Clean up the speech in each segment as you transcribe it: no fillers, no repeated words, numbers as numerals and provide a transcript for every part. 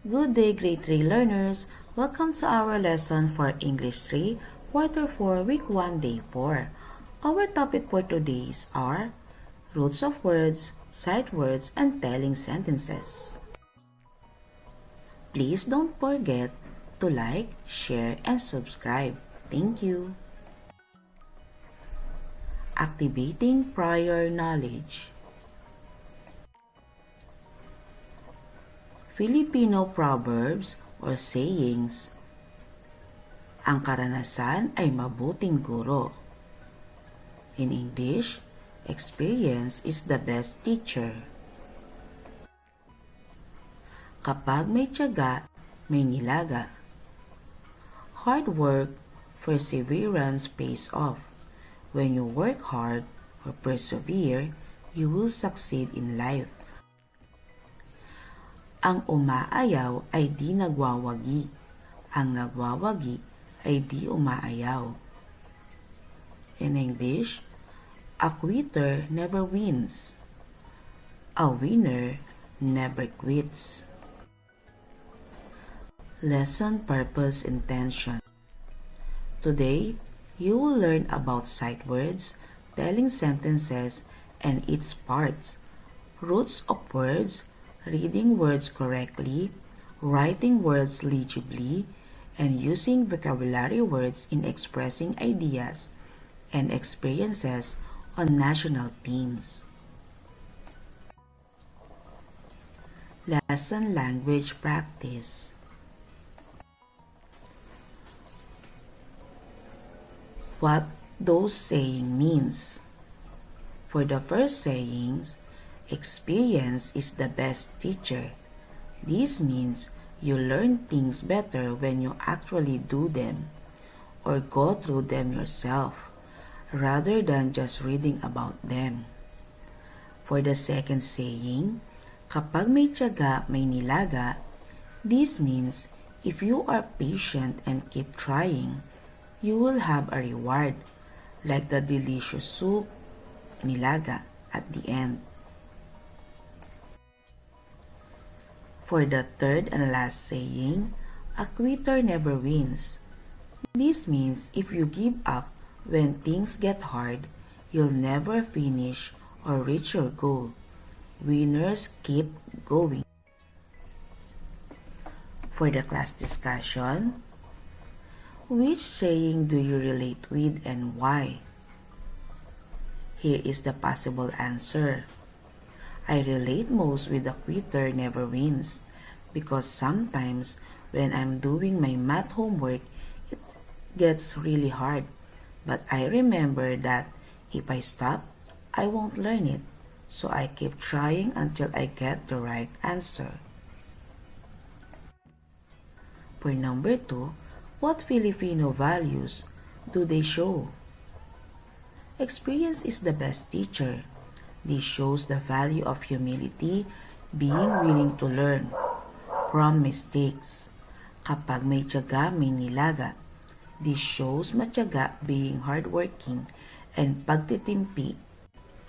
Good day, grade 3 learners. Welcome to our lesson for English 3, Quarter 4, Week 1, Day 4. Our topic for today are roots of words, sight words, and telling sentences. Please don't forget to like, share, and subscribe. Thank you. Activating prior knowledge. Filipino proverbs or sayings. Ang karanasan ay mabuting guro. In English, experience is the best teacher. Kapag may tiyaga, may nilaga. Hard work, perseverance pays off. When you work hard or persevere, you will succeed in life. Ang umaayaw ay di nagwawagi. Ang nagwawagi ay di umaayaw. In English, a quitter never wins. A winner never quits. Lesson Purpose Intention. Today, you will learn about sight words, telling sentences, and its parts, roots of words, reading words correctly, writing words legibly, and using vocabulary words in expressing ideas and experiences on national themes. Lesson Language Practice. What those saying means. For the first sayings, experience is the best teacher. This means you learn things better when you actually do them or go through them yourself rather than just reading about them. For the second saying, kapag may tiyaga, may nilaga, this means if you are patient and keep trying, you will have a reward like the delicious soup, nilaga, at the end. For the third and last saying, a quitter never wins. This means if you give up when things get hard, you'll never finish or reach your goal. Winners keep going. For the class discussion, which saying do you relate with and why? Here is the possible answer. I relate most with the quitter never wins because sometimes when I'm doing my math homework, it gets really hard. But I remember that if I stop, I won't learn it. So I keep trying until I get the right answer. For number 2, what Filipino values do they show? Experience is the best teacher. This shows the value of humility, being willing to learn from mistakes. Kapag may tiyaga, may nilaga. This shows matiyaga, being hardworking, and pagtitimpi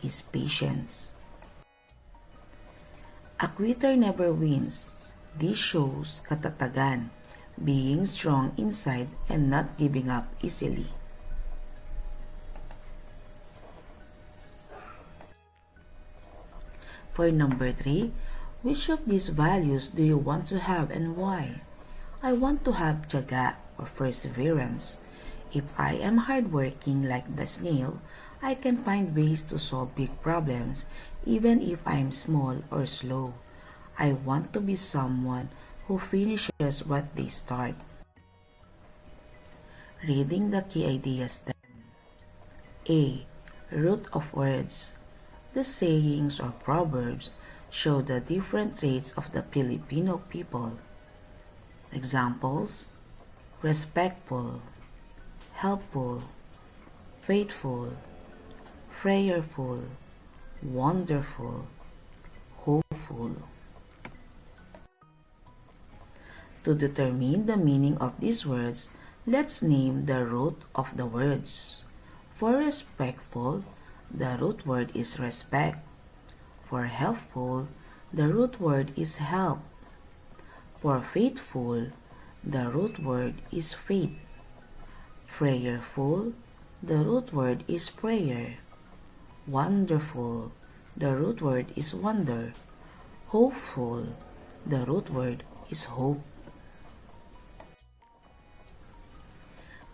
is patience. A quitter never wins. This shows katatagan, being strong inside and not giving up easily. For number 3, which of these values do you want to have and why? I want to have tiyaga or perseverance. If I am hardworking like the snail, I can find ways to solve big problems even if I am small or slow. I want to be someone who finishes what they start. Reading the key ideas then. A. Root of words. The sayings or proverbs show the different traits of the Filipino people. Examples: respectful, helpful, faithful, prayerful, wonderful, hopeful. To determine the meaning of these words, let's name the root of the words. For respectful, the root word is respect. For helpful, the root word is help. For faithful, the root word is faith. Prayerful, the root word is prayer. Wonderful, the root word is wonder. Hopeful, the root word is hope.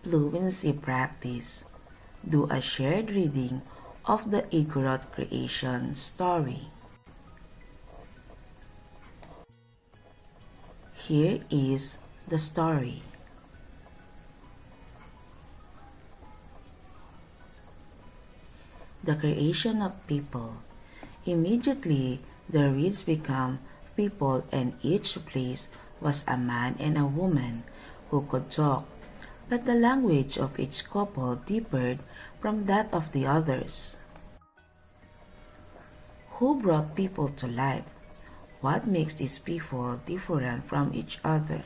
Fluency practice. Do a shared reading of the Igorot creation story. Here is the story. The creation of people. Immediately, the reeds became people, and each place was a man and a woman who could talk. But the language of each couple differed from that of the others. Who brought people to life? What makes these people different from each other?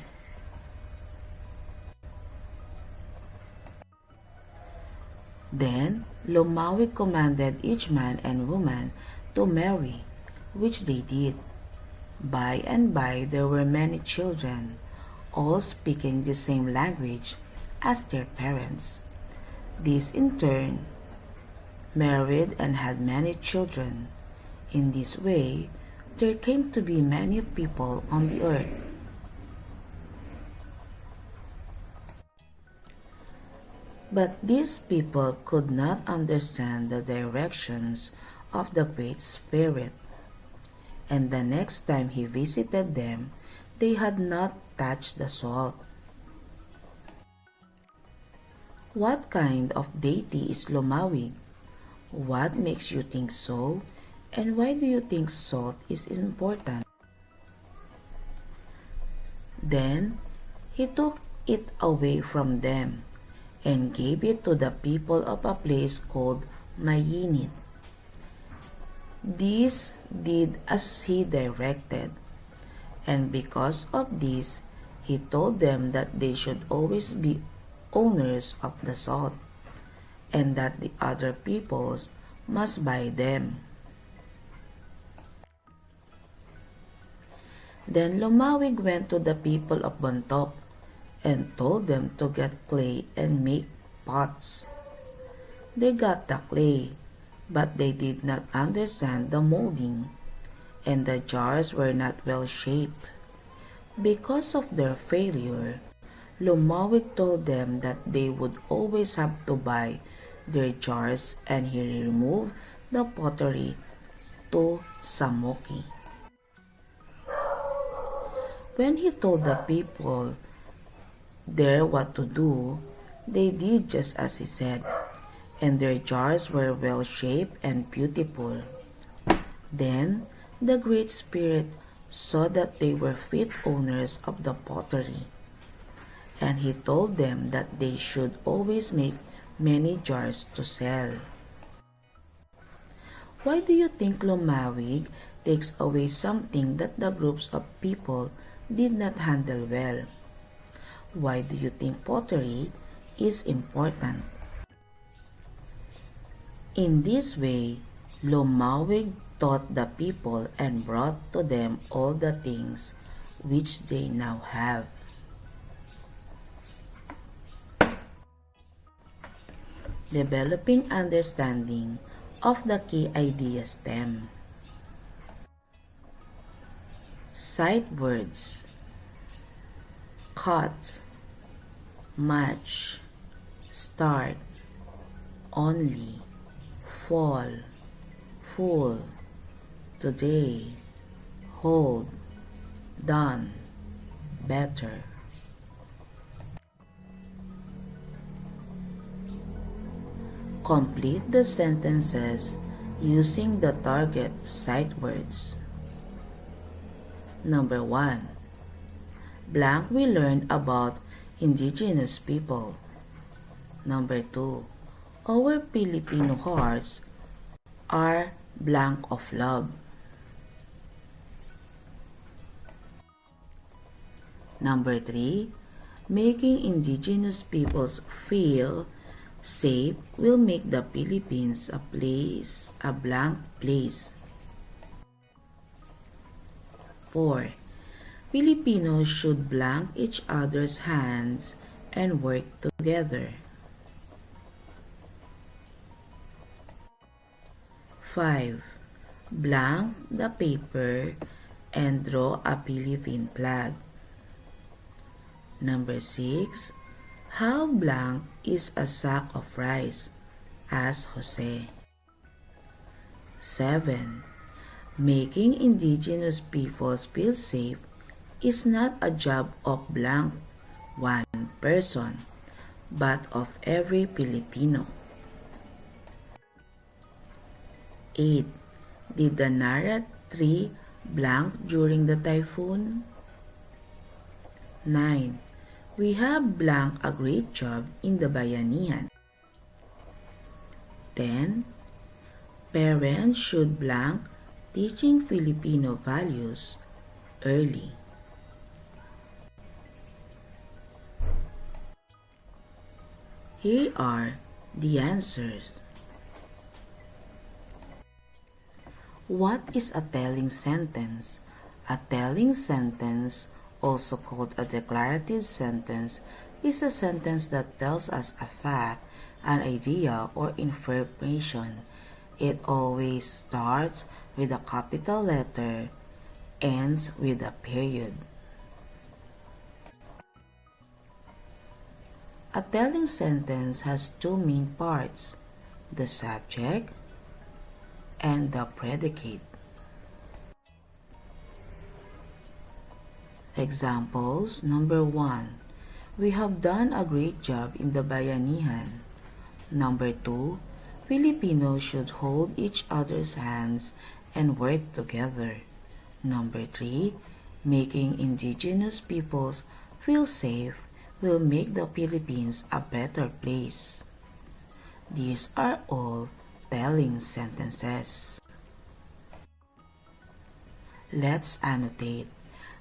Then Lumawig commanded each man and woman to marry, which they did. By and by there were many children, all speaking the same language as their parents. These in turn married and had many children. In this way, there came to be many people on the earth. But these people could not understand the directions of the Great Spirit, and the next time he visited them, they had not touched the salt. What kind of deity is Lumawig? What makes you think so? And why do you think salt is important? Then he took it away from them and gave it to the people of a place called Mayinit. These did as he directed, and because of this, he told them that they should always be owners of the salt, and that the other peoples must buy them. Then Lumawig went to the people of Bontoc and told them to get clay and make pots. They got the clay, but they did not understand the molding, and the jars were not well shaped. Because of their failure, Lumawig told them that they would always have to buy their jars, and he removed the pottery to Samoki. When he told the people there what to do, they did just as he said, and their jars were well shaped and beautiful. Then the Great Spirit saw that they were fit owners of the pottery, and he told them that they should always make many jars to sell. Why do you think Lumawig takes away something that the groups of people did not handle well? Why do you think pottery is important? In this way, Lumawig taught the people and brought to them all the things which they now have. Developing understanding of the key idea stem. Sight words: cut, match, start, only, fall, full, today, hold, done, better. Complete the sentences using the target sight words. Number 1. Blank we learned about indigenous people. Number 2. Our Filipino hearts are blank of love. Number 3. Making indigenous peoples feel safe will make the Philippines a blank place. 4. Filipinos should blank each other's hands and work together. 5. Blank the paper and draw a Philippine flag. Number 6. How blank is a sack of rice? Asked Jose. 7. Making indigenous peoples feel safe is not a job of blank one person, but of every Filipino. 8. Did the Nara tree blank during the typhoon? 9. We have blank a great job in the Bayanihan. 10. Parents should blank teaching Filipino values early. Here are the answers. What is a telling sentence? A telling sentence, also called a declarative sentence, is a sentence that tells us a fact, an idea, or information. It always starts with a capital letter, ends with a period. A telling sentence has two main parts, the subject and the predicate. Examples. Number 1. We have done a great job in the Bayanihan. Number 2. Filipinos should hold each other's hands and work together. Number 3. Making indigenous peoples feel safe will make the Philippines a better place. These are all telling sentences. Let's annotate.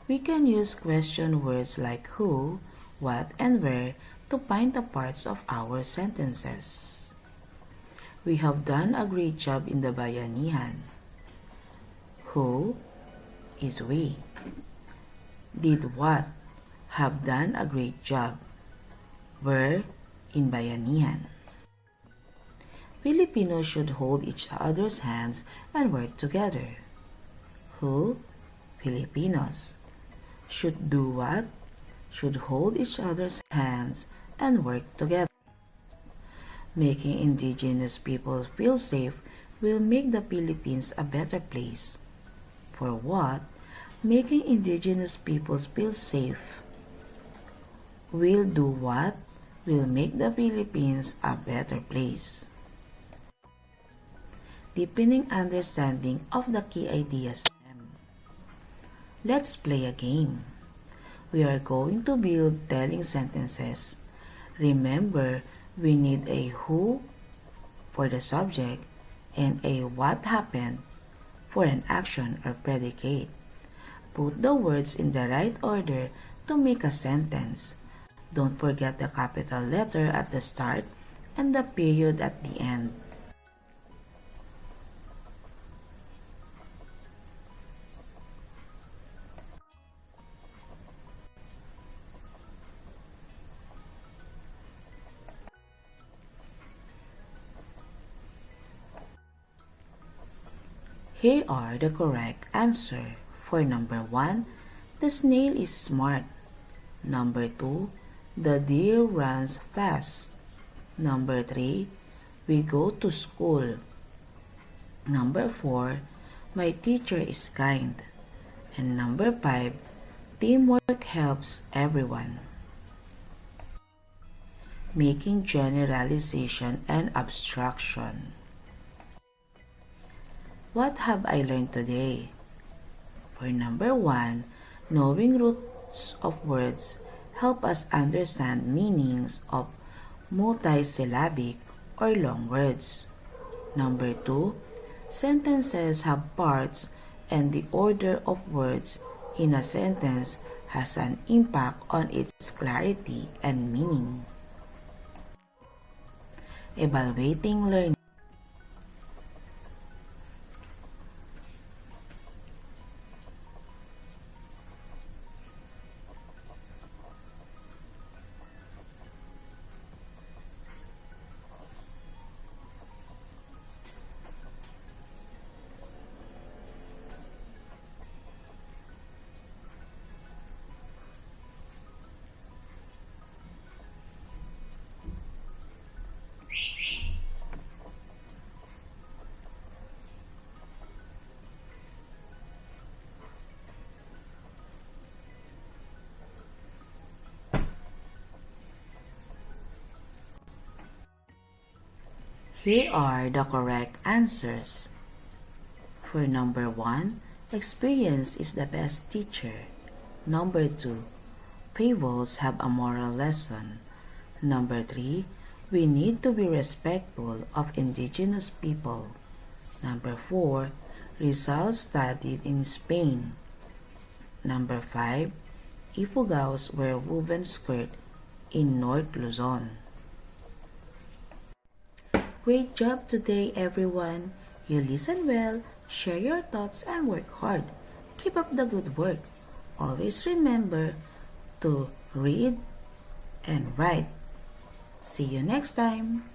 We can use question words like who, what, and where to find the parts of our sentences. We have done a great job in the Bayanihan. Who is we. Did what? Have done a great job. Were in Bayanihan. Filipinos should hold each other's hands and work together. Who? Filipinos. Should do what? Should hold each other's hands and work together. Making indigenous people feel safe will make the Philippines a better place. For what? Making indigenous peoples feel safe will do what? Will make the Philippines a better place. Deepening understanding of the key ideas. Let's play a game. We are going to build telling sentences. Remember, we need a who for the subject and a what happened for an action or predicate. Put the words in the right order to make a sentence. Don't forget the capital letter at the start and the period at the end. Here are the correct answer. For number 1, the snail is smart. Number 2, the deer runs fast. Number 3, we go to school. Number 4, my teacher is kind. And number 5, teamwork helps everyone. Making generalization and abstraction. What have I learned today? For number 1, knowing roots of words help us understand meanings of multisyllabic or long words. Number 2, sentences have parts and the order of words in a sentence has an impact on its clarity and meaning. Evaluating learning. Here are the correct answers. For number 1, experience is the best teacher. Number 2, fables have a moral lesson. Number 3, we need to be respectful of indigenous people. Number 4, Rizal studied in Spain. Number 5, Ifugaos wear woven skirt in North Luzon. Great job today, everyone. You listen well, share your thoughts, and work hard. Keep up the good work. Always remember to read and write. See you next time.